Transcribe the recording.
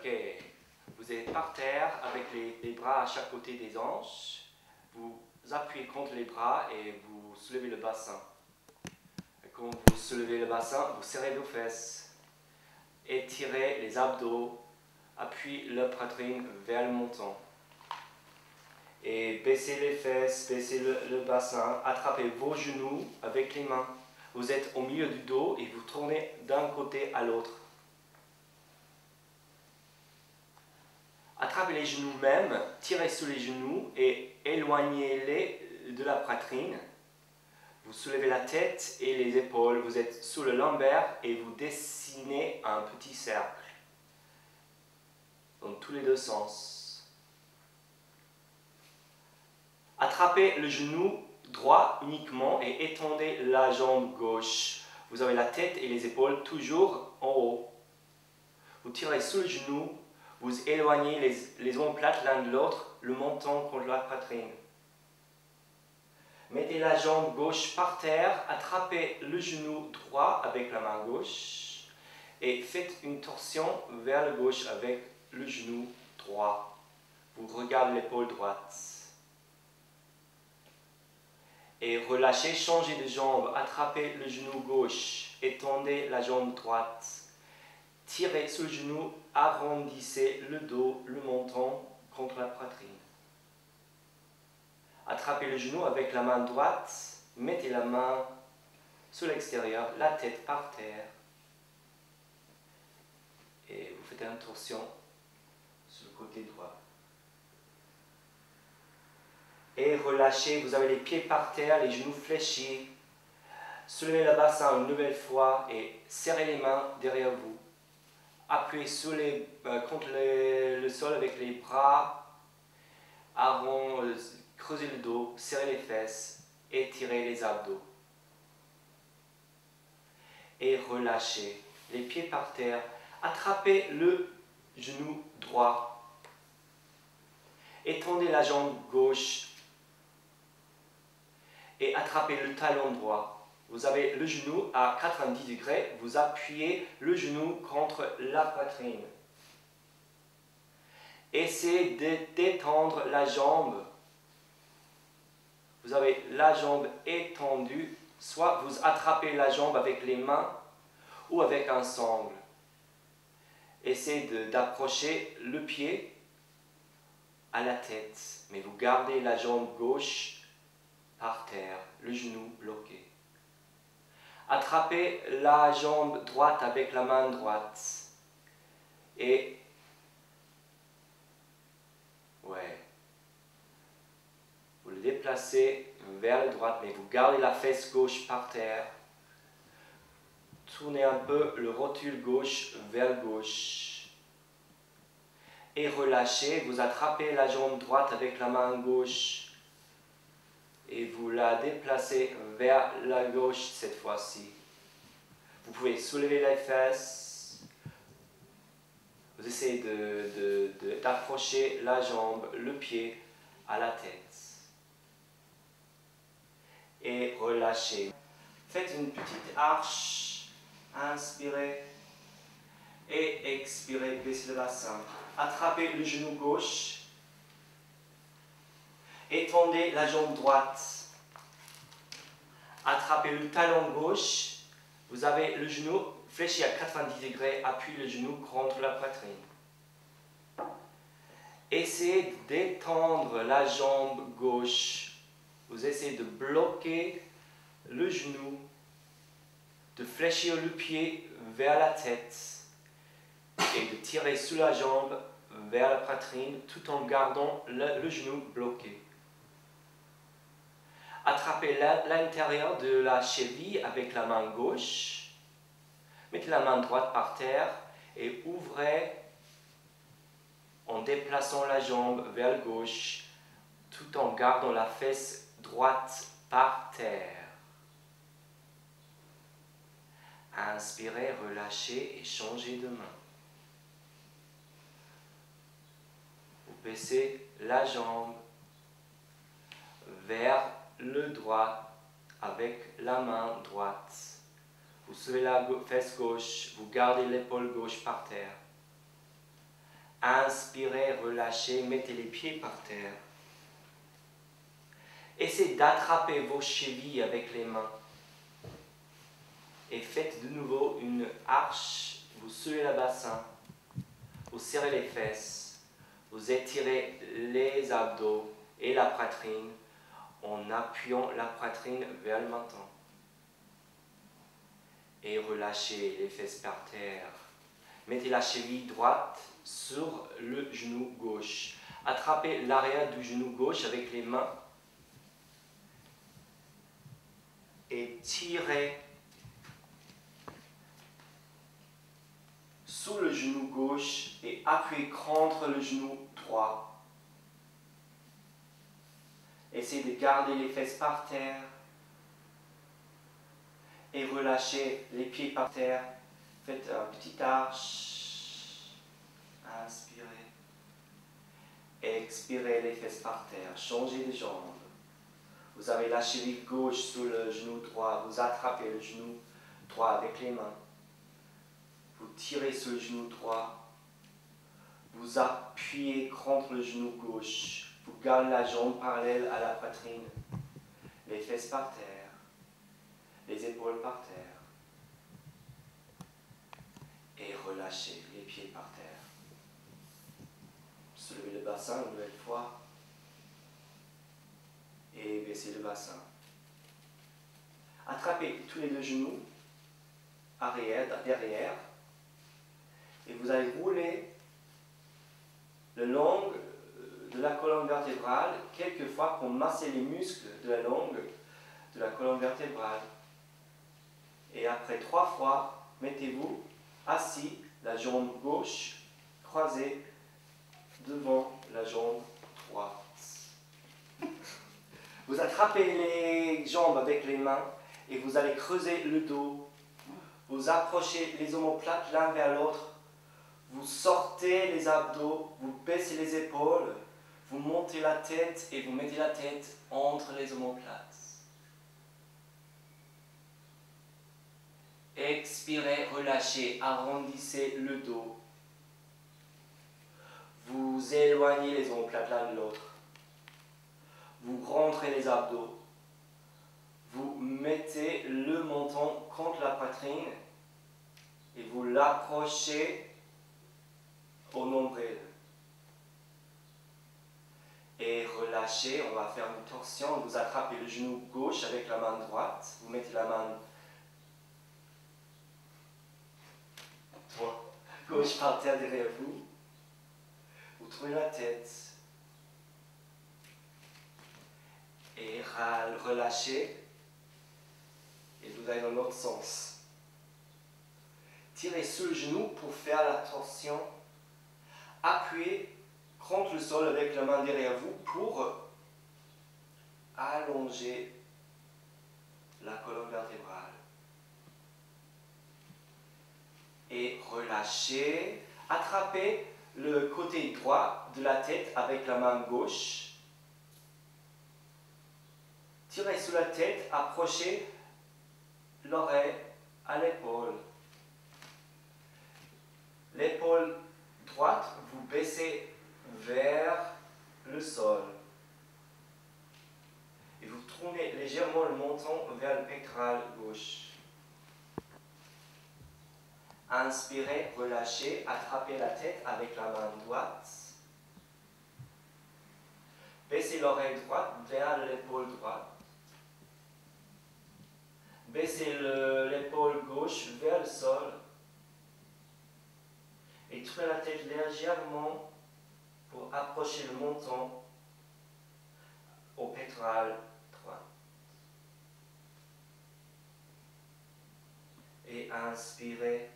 Ok. Vous êtes par terre avec les bras à chaque côté des hanches. Vous appuyez contre les bras et vous soulevez le bassin. Et quand vous soulevez le bassin, vous serrez vos fesses. Étirez les abdos. Appuyez la poitrine vers le menton. Et baissez les fesses, baissez le bassin. Attrapez vos genoux avec les mains. Vous êtes au milieu du dos et vous tournez d'un côté à l'autre. Attrapez les genoux même, tirez sur les genoux et éloignez-les de la poitrine. Vous soulevez la tête et les épaules, vous êtes sous le lombaire et vous dessinez un petit cercle dans tous les deux sens. Attrapez le genou droit uniquement et étendez la jambe gauche. Vous avez la tête et les épaules toujours en haut. Vous tirez sur le genou. Vous éloignez les omoplates l'un de l'autre, le menton contre la poitrine. Mettez la jambe gauche par terre, attrapez le genou droit avec la main gauche et faites une torsion vers le gauche avec le genou droit. Vous regardez l'épaule droite. Et relâchez, changez de jambe, attrapez le genou gauche, étendez la jambe droite. Tirez sur le genou, arrondissez le dos, le menton contre la poitrine. Attrapez le genou avec la main droite, mettez la main sur l'extérieur, la tête par terre. Et vous faites une torsion sur le côté droit. Et relâchez, vous avez les pieds par terre, les genoux fléchis. Soulevez le bassin une nouvelle fois et serrez les mains derrière vous. Appuyez contre le sol avec les bras, creusez le dos, serrez les fesses, étirez les abdos. Et relâchez les pieds par terre, attrapez le genou droit, étendez la jambe gauche et attrapez le talon droit. Vous avez le genou à 90 degrés, vous appuyez le genou contre la poitrine. Essayez de détendre la jambe. Vous avez la jambe étendue, soit vous attrapez la jambe avec les mains ou avec un sangle. Essayez d'approcher le pied à la tête, mais vous gardez la jambe gauche par terre, le genou bloqué. Attrapez la jambe droite avec la main droite et vous le déplacez vers la droite, mais vous gardez la fesse gauche par terre. Tournez un peu le rotule gauche vers gauche. Et relâchez, vous attrapez la jambe droite avec la main gauche. Et vous la déplacez vers la gauche cette fois-ci. Vous pouvez soulever les fesses. Vous essayez d'approcher la jambe, le pied à la tête. Et relâchez. Faites une petite arche. Inspirez. Et expirez, baissez le bassin. Attrapez le genou gauche. Étendez la jambe droite. Attrapez le talon gauche. Vous avez le genou fléchi à 90 degrés. Appuyez le genou contre la poitrine. Essayez de détendre la jambe gauche. Vous essayez de bloquer le genou, de fléchir le pied vers la tête et de tirer sous la jambe vers la poitrine tout en gardant le genou bloqué. Attrapez l'intérieur de la cheville avec la main gauche. Mettez la main droite par terre et ouvrez en déplaçant la jambe vers la gauche tout en gardant la fesse droite par terre. Inspirez, relâchez et changez de main. Vous baissez la jambe vers le droit avec la main droite. Vous soulevez la fesse gauche, vous gardez l'épaule gauche par terre. Inspirez, relâchez, mettez les pieds par terre. Essayez d'attraper vos chevilles avec les mains. Et faites de nouveau une arche. Vous soulevez le bassin. Vous serrez les fesses. Vous étirez les abdos et la poitrine en appuyant la poitrine vers le menton. Et relâchez les fesses par terre. Mettez la cheville droite sur le genou gauche. Attrapez l'arrière du genou gauche avec les mains. Et tirez sous le genou gauche et appuyez contre le genou droit. Essayez de garder les fesses par terre et relâchez les pieds par terre. Faites un petit arche. Inspirez. Expirez les fesses par terre. Changez de jambe. Vous avez la cheville gauche sous le genou droit. Vous attrapez le genou droit avec les mains. Vous tirez sur le genou droit. Vous appuyez contre le genou gauche. Vous gardez la jambe parallèle à la poitrine. Les fesses par terre. Les épaules par terre. Et relâchez les pieds par terre. Soulevez le bassin une nouvelle fois. Et baissez le bassin. Attrapez tous les deux genoux, arrière, derrière. Et vous allez rouler le long de la colonne vertébrale quelques fois pour masser les muscles de la langue de la colonne vertébrale. Et après 3 fois, mettez-vous assis, la jambe gauche croisée devant la jambe droite. Vous attrapez les jambes avec les mains et vous allez creuser le dos. Vous approchez les omoplates l'un vers l'autre. Vous sortez les abdos, vous baissez les épaules, vous montez la tête et vous mettez la tête entre les omoplates. Expirez, relâchez, arrondissez le dos. Vous éloignez les omoplates l'un de l'autre. Vous rentrez les abdos. Vous mettez le menton contre la poitrine et vous l'approchez au nombril. Et relâchez, on va faire une torsion. Vous attrapez le genou gauche avec la main droite. Vous mettez la main gauche par terre derrière vous. Vous tournez la tête. Et relâchez. Et vous allez dans l'autre sens. Tirez sur le genou pour faire la torsion. Appuyez contre le sol avec la main derrière vous pour allonger la colonne vertébrale. Et relâchez. Attrapez le côté droit de la tête avec la main gauche. Tirez sur la tête, approchez l'oreille à l'épaule. L'épaule droite, vous baissez vers le sol. Et vous tournez légèrement le menton vers le pectoral gauche. Inspirez, relâchez, attrapez la tête avec la main droite. Baissez l'oreille droite vers l'épaule droite. Baissez l'épaule gauche vers le sol. Et tournez la tête légèrement pour approcher le menton au pectoral droit. Et inspirez,